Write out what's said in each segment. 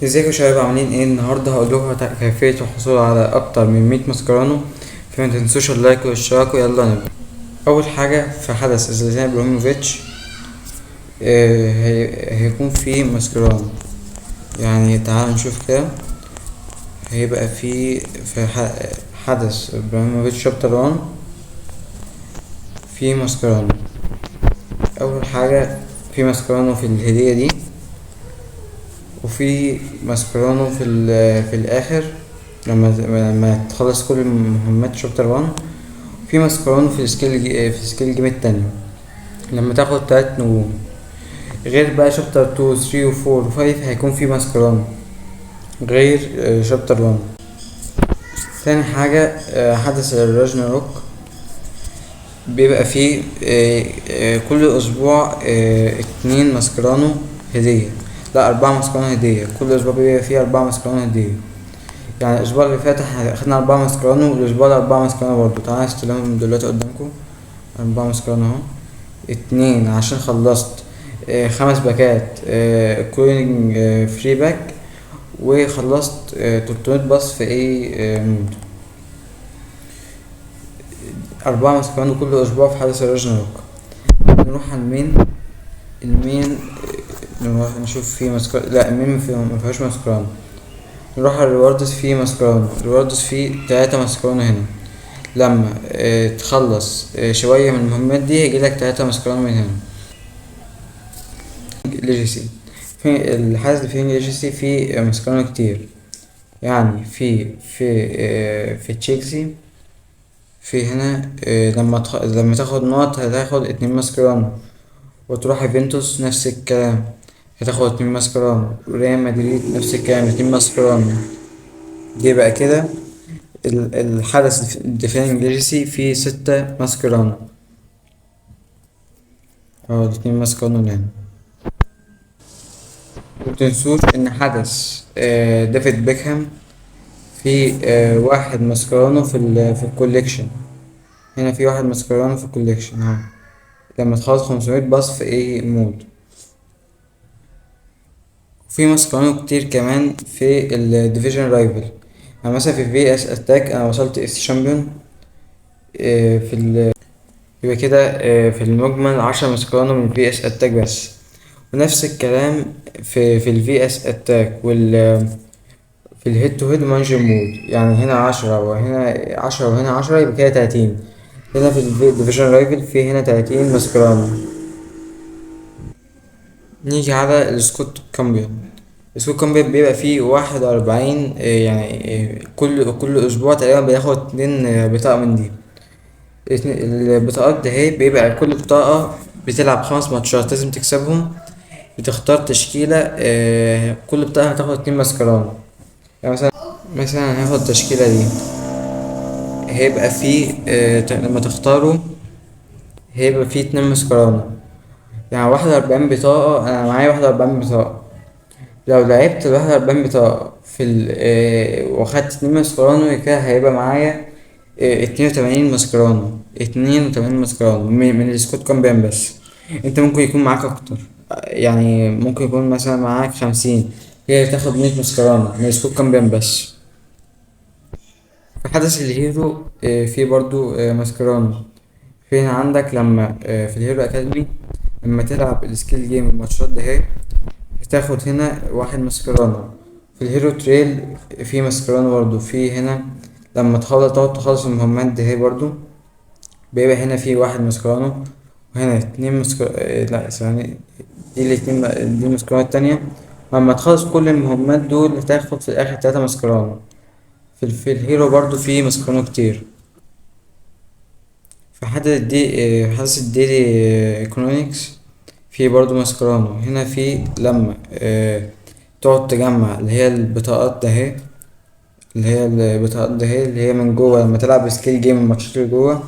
ازيكم يا شباب، عاملين ايه؟ النهارده هقول لكم كيفيه الحصول على اكتر من 100 ماسكرانو. فما تنسوش اللايك والاشتراك، ويلا نبدا. اول حاجه في حدث زلاتان ابراهيموفيتش، هيكون في ماسكرانو. يعني تعالوا نشوف كده. هيبقى في حدث ابراهيموفيتش شابتر 1 في ماسكرانو. اول حاجه في ماسكرانو في الهديه دي، وفي ماسكرانو في الاخر لما تخلص كل مهمات شابتر 1. في ماسكرانو في سكيل جيم التانية لما تاخد 3 نجوم. غير بقى شابتر 2 و 3 و 4 و 5 هيكون في ماسكرانو غير شابتر 1. تاني حاجة حدث الراجناروك. بيبقى فيه كل أسبوع 2 ماسكرانو هدية. لا، 4 ماسكرانو هدية. كل أسبوع بيبقى فيه 4 ماسكرانو هدية. يعني الأسبوع اللي فات احنا أخدنا 4 ماسكرانو، والأسبوع ده 4 ماسكرانو برضه. تعالى استلمهم دلوقتي قدامكم. 4 ماسكرانو اهو. 2 عشان خلصت 5 باكات كوينج فري باك، وخلصت 300 باص في اي مود. 4 ماسكرانو كل أسبوع في حدث الراجناروك. نروح على المين. نروح نشوف فيه ماسكرانو. لا، المين مفيهوش ماسكرانو. نروح على الريواردز. فيه ماسكرانو. الريواردز فيه 3 ماسكرانو هنا. لما تخلص شوية من المهمات دي هيجيلك 3 ماسكرانو من هنا. ليجيسي. في الحدث اللي فيه ليجيسي فيه ماسكرانو كتير. يعني في تشيلسي. في هنا لما تاخد نقط هتاخد 2 ماسكرانو. وتروح يوفنتوس نفس الكلام، هتاخد 2 ماسكرانو. ريال مدريد نفس الكلام، 2 ماسكرانو. دي بقى كده الحدث الديفيننج ليجاسي فيه 6 ماسكرانو. اه، 2 ماسكرانو اللي هنا. متنسوش ان حدث ديفيد بيكهام في 1 ماسكرانو في الكوليكشن. هنا في 1 ماسكرانو في الكوليكشن اهو. لما تخلص 500 باص في اي مود. في ماسكرانو كتير كمان في الديفيجن رايفل. يعني مثلا في اس اتاك انا وصلت اس شامبيون. في يبقى كده في المجمل 10 ماسكرانو من في اس اتاك بس. ونفس الكلام في الفي اس اتاك في الهيد تو هيد مانجر مود. يعني هنا 10 وهنا 10 وهنا 10، يبقى كده 30. هنا في الديفيجن رايفل في هنا 30 ماسكرانو. نيجي على السكوت كامبيون. السكوت كامبيون بيبقى فيه 41. يعني كل أسبوع تقريبا بياخد 2 بطاقة من دي. البطاقات ده هي بيبقى كل بطاقة بتلعب 5 ماتشات لازم تكسبهم. بتختار تشكيلة. كل بطاقة هتاخد 2 ماسكرانو. يعني مثلا هاخد التشكيلة دي. هيبقى فيه لما تختاره هيبقى فيه 2 ماسكرانو. يعني 41 بطاقة. أنا معايا 41 بطاقة. لو لعبت 41 بطاقة في واخدت 2 ماسكرانو، يبقى كده هيبقى معايا 82 ماسكرانو. 82 ماسكرانو من السكوت كامبيان بس. انت ممكن يكون معاك اكتر. يعني ممكن يكون مثلا معاك 50. هي تاخد 100 ماسكرانو من السكوت كامبيان بس. في حدث الهيرو في برضو ماسكرانو. فين عندك لما في الهيرو اكاديمي لما تلعب السكيل جيم الماتشات ده هي هتاخد هنا 1 ماسكرانو. في الهيرو تريل في ماسكرانو برضو. في هنا لما تقعد تخلص المهمات ده هي برضو بيبقى هنا في 1 ماسكرانو. وهنا 2 ماسكرانو. لا ثواني. دي الاتنين دي الماسكرانو التانية. لما تخلص كل المهمات دول هتاخد في الآخر 3 ماسكرانو. في الهيرو برضو في ماسكرانو كتير. في حدث الديلي ايكونومكس في برضو ماسكرانو. هنا في لما تقعد تجمع اللي هي البطاقات ده هي البطاقات ده هي اللي هي من جوه لما تلعب سكيل جيم الماتشات اللي جوه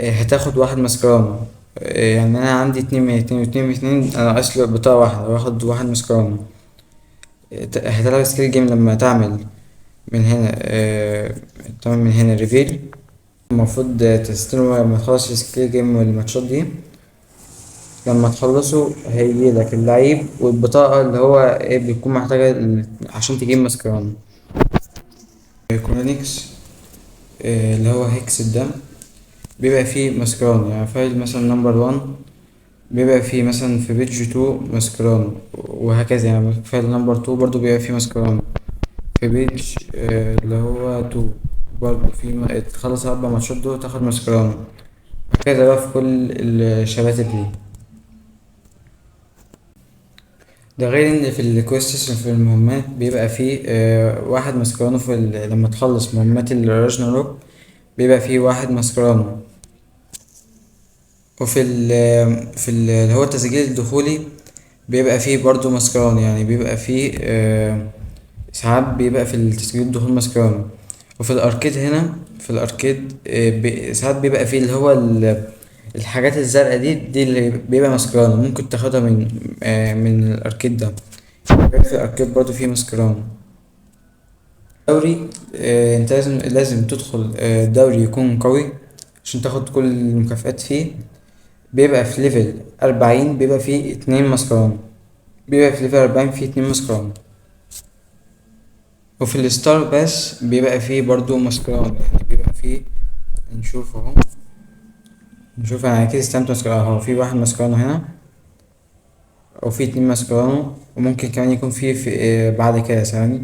هتاخد 1 ماسكرانو. يعني انا عندي 2 من 2 انا ناقص لي بطاقة واحدة واخد 1 ماسكرانو. هتلعب سكيل جيم لما تعمل من هنا تعمل من هنا ريفيل. المفروض تستلم لما تخلص سكيل جيم والماتشات دي. لما تخلصه هيجيلك اللعيب والبطاقة اللي هو ايه بيكون محتاجة عشان تجيب ماسكرانو. كورونيكس اللي هو هيكس الدم بيبقى فيه ماسكرانو، يعني فايل مثلا نمبر 1 بيبقى فيه مثلا في بيج 2 ماسكرانو، وهكذا يعني فايل نمبر 2 برضو بيبقى فيه ماسكرانو في بيج اللي هو 2 برضو في تخلص 4 ماتشات دول تاخد ماسكرانو، هكذا بقى في كل الشباتر دي. ده غير ان في الكويستس في المهمات بيبقى فيه واحد ماسكرانو لما تخلص مهمات الراجناروك بيبقى فيه واحد ماسكرانو. وفي اللي هو التسجيل الدخولي بيبقى فيه برضو ماسكرانو، يعني بيبقى فيه ساعات بيبقى في التسجيل الدخول ماسكرانو. وفي الاركيد هنا في الاركيد ساعات بيبقى فيه اللي هو الحاجات الزرقاء دي اللي بيبقى ماسكرانو، ممكن تاخدها من الاركيد ده. في الاركيد برضو فيه ماسكرانو. دوري انت لازم تدخل دوري يكون قوي عشان تاخد كل المكافآت فيه. بيبقى في ليفل 40 بيبقى فيه 2 ماسكرانو، بيبقى في ليفل 40 فيه 2 ماسكرانو. وفي الستار باس بيبقى فيه برضو ماسكرانو، يعني بيبقى فيه نشوف اهو، نشوف انا اكيد استلمت ماسكرانو اهو، في واحد ماسكرانو هنا وفي 2 ماسكرانو، وممكن كمان يكون في بعد كده ثواني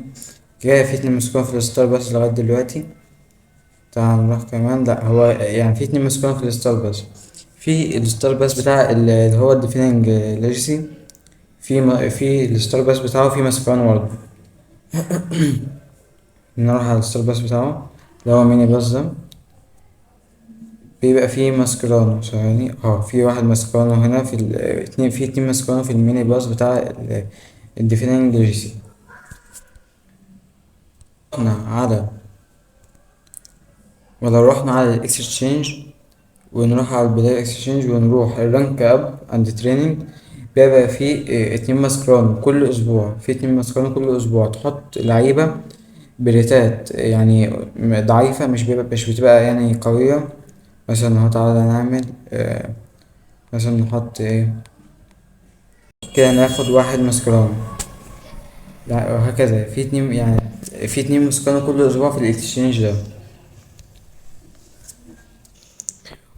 كده في 2 ماسكرانو في الستار باس لغاية دلوقتي. تعال نروح كمان، لا هو يعني في 2 ماسكرانو في الستار باس. في الستار باس بتاع اللي هو الديفيننج ليجسي، في الستار باس بتاعه في ماسكرانو برضه. نروح على الستار باس بتاعه اللي هو ميني باس ده، بيبقى فيه ماسكرانو ثواني في واحد ماسكرانو هنا في 2 ماسكرانو في الميني باس بتاع الديفيننج ليجسي. رحنا على ولو رحنا على الاكسشينج ونروح على البلاي اكسشينج ونروح الرانك اب اند تريننج، بيبقى فيه 2 ماسكرانو كل اسبوع، في 2 ماسكرانو كل اسبوع تحط لعيبة بريتات يعني ضعيفة، مش بتبقى يعني قوية. مثلا اهو تعالى نعمل مثلا نحط ايه كده، ناخد واحد ماسكرانو وهكذا في 2 يعني في 2 ماسكرانو كل اسبوع في الاكسشينج ده.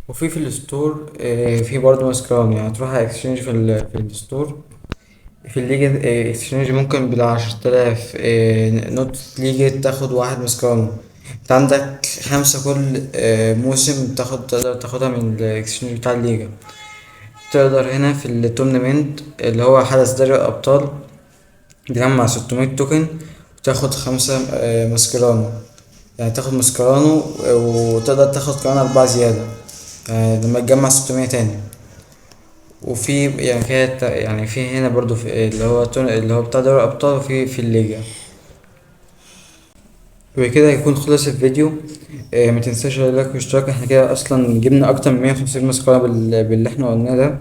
وفي الستور في برضه ماسكرانو، يعني تروح على اكسشينج في الستور في الليجا اكسشينج ممكن ب10,000 نوت ليجا تاخد واحد ماسكرانو. انت عندك 5 كل موسم تقدر تاخدها من الاكسشينج بتاع الليجا. تقدر هنا في التورنمنت اللي هو حدث دوري الأبطال تجمع 600 توكن وتاخد 5 ماسكرانو، يعني تاخد ماسكرانو وتقدر تاخد كمان 4 زيادة لما تجمع 600 تاني. وفي يعني كانت يعني في هنا برضو في اللي هو بتاع دوري الأبطال، وفي الليجا. وكده يكون خلص الفيديو. متنساش اللايك والاشتراك، احنا كده اصلا جبنا اكتر من 150 مسقرة باللي احنا قلناه ده.